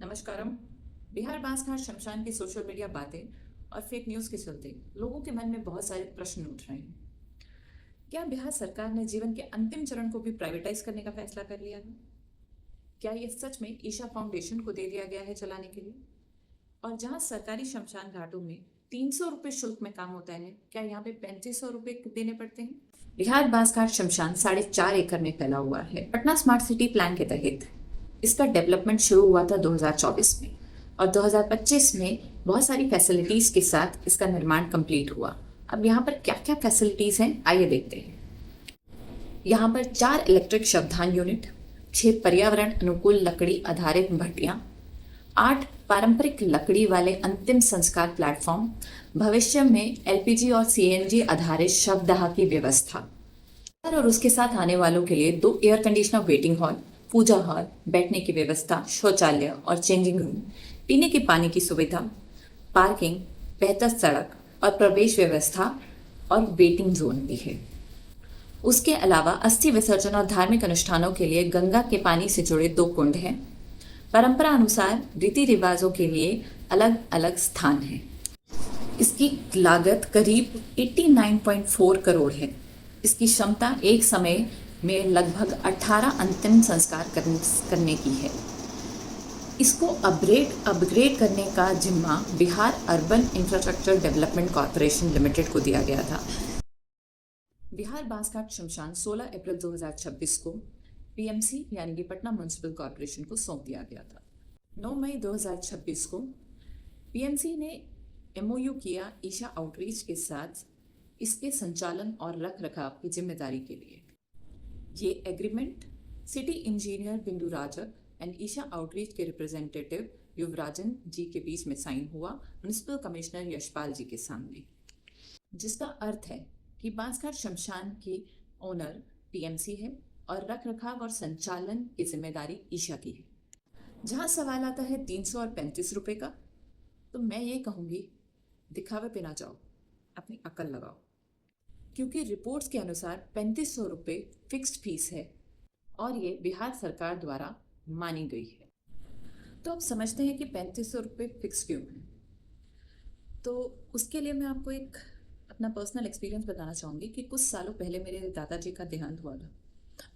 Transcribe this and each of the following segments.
नमस्कारम। बिहार बांसघाट शमशान की social media बातें और फेक न्यूज के चलते लोगों के मन में बहुत सारे प्रश्न उठ रहे हैं। क्या बिहार सरकार ने जीवन के अंतिम चरण को भी प्राइवेटाइज करने का फैसला कर लिया है? क्या ये सच में ईशा फाउंडेशन को दे दिया गया है चलाने के लिए? और जहां सरकारी शमशान घाटों में 300 रुपये शुल्क में काम होता है, क्या यहाँ पे 3500 रुपये देने पड़ते हैं? बिहार बांसघाट शमशान 4.5 एकड़ में फैला हुआ है। पटना स्मार्ट सिटी प्लान के तहत इसका डेवलपमेंट शुरू हुआ था 2024 में और 2025 में बहुत सारी फैसिलिटीज के साथ इसका निर्माण कंप्लीट हुआ। अब यहाँ पर क्या क्या फैसिलिटीज हैं, आइए देखते हैं। यहाँ पर 4 इलेक्ट्रिक शवदाह यूनिट, 6 पर्यावरण अनुकूल लकड़ी आधारित भट्टियां, 8 पारंपरिक लकड़ी वाले अंतिम संस्कार प्लेटफॉर्म, भविष्य में एलपीजी और सीएनजी आधारित शवदाह की व्यवस्था और उसके साथ आने वालों के लिए 2 एयर कंडीशनर वेटिंग हॉल, पूजा हॉल, बैठने की व्यवस्था, शौचालय और चेंजिंग रूम, पीने के पानी की सुविधा, पार्किंग, बेहतर सड़क और प्रवेश व्यवस्था और वेटिंग जोन भी है। उसके अलावा अस्थि विसर्जन और धार्मिक अनुष्ठानों के लिए गंगा के पानी से जुड़े 2 कुंड हैं। परंपरा अनुसार रीति रिवाजों के लिए अलग अलग स्थान हैं। इसकी लागत करीब 89.4 करोड़ है। इसकी क्षमता एक समय में लगभग 18 अंतिम संस्कार करने की है। इसको अपग्रेड करने का जिम्मा Bihar urban infrastructure development corporation limited को दिया गया था। बिहार बांसघाट शमशान 16 अप्रैल 2026 को पीएमसी यानी कि पटना म्युनिसिपल कॉर्पोरेशन को सौंप दिया गया था। 9 मई 2026 को पीएमसी ने एमओयू किया ईशा आउटरीच के साथ इसके संचालन और रख रखाव की जिम्मेदारी के लिए। ये एग्रीमेंट सिटी इंजीनियर बिंदु राजक एंड ईशा आउटरीच के रिप्रेजेंटेटिव युवराजन जी के बीच में साइन हुआ म्युनिसिपल कमिश्नर यशपाल जी के सामने, जिसका अर्थ है कि बांसघाट शमशान की ओनर पीएमसी है और रख रखाव और संचालन की जिम्मेदारी ईशा की है। जहां सवाल आता है 300 और 35 रुपए का, तो मैं ये कहूँगी दिखावे पे ना जाओ, अपनी अकल लगाओ, क्योंकि रिपोर्ट्स के अनुसार 3500 रुपये फिक्स्ड फीस है और ये बिहार सरकार द्वारा मानी गई है। तो अब समझते हैं कि 3500 रुपये फिक्स क्यों है। तो उसके लिए मैं आपको एक अपना पर्सनल एक्सपीरियंस बताना चाहूँगी कि कुछ सालों पहले मेरे दादाजी का देहांत हुआ था।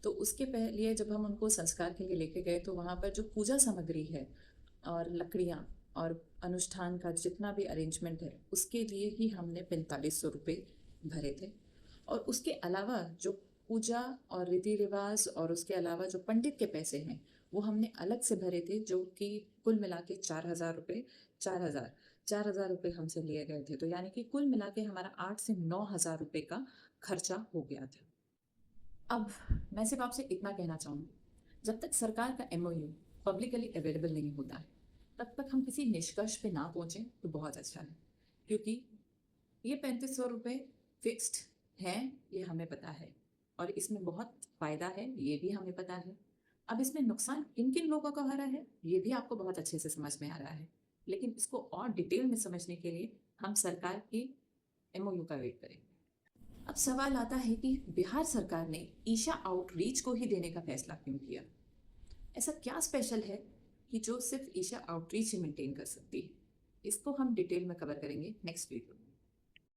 तो उसके पहले जब हम उनको संस्कार के लिए लेके गए तो वहाँ पर जो पूजा सामग्री है और लकड़ियाँ और अनुष्ठान का जितना भी अरेंजमेंट है उसके लिए ही हमने 4500 रुपये भरे थे। और उसके अलावा जो पूजा और रीति रिवाज और उसके अलावा जो पंडित के पैसे हैं वो हमने अलग से भरे थे, जो कि कुल मिला के 4,000 रुपये हमसे लिए गए थे। तो यानी कि कुल मिला के हमारा 8 से 9,000 रुपये का खर्चा हो गया था। अब मैं सिर्फ आपसे इतना कहना चाहूँगी, जब तक सरकार का एमओयू पब्लिकली अवेलेबल नहीं होता है तब तक हम किसी निष्कर्ष पे ना पहुँचें तो बहुत अच्छा है, क्योंकि ये 3500 रुपये फिक्स्ड हैं, ये हमें पता है और इसमें बहुत फ़ायदा है, ये भी हमें पता है। अब इसमें नुकसान किन किन लोगों का हो रहा है ये भी आपको बहुत अच्छे से समझ में आ रहा है, लेकिन इसको और डिटेल में समझने के लिए हम सरकार की एमओयू का वेट करें। अब सवाल आता है कि बिहार सरकार ने ईशा आउटरीच को ही देने का फैसला क्यों किया? ऐसा क्या स्पेशल है कि जो सिर्फ ईशा आउटरीच ही मेंटेन कर सकती है? इसको हम डिटेल में कवर करेंगे नेक्स्ट वीडियो में।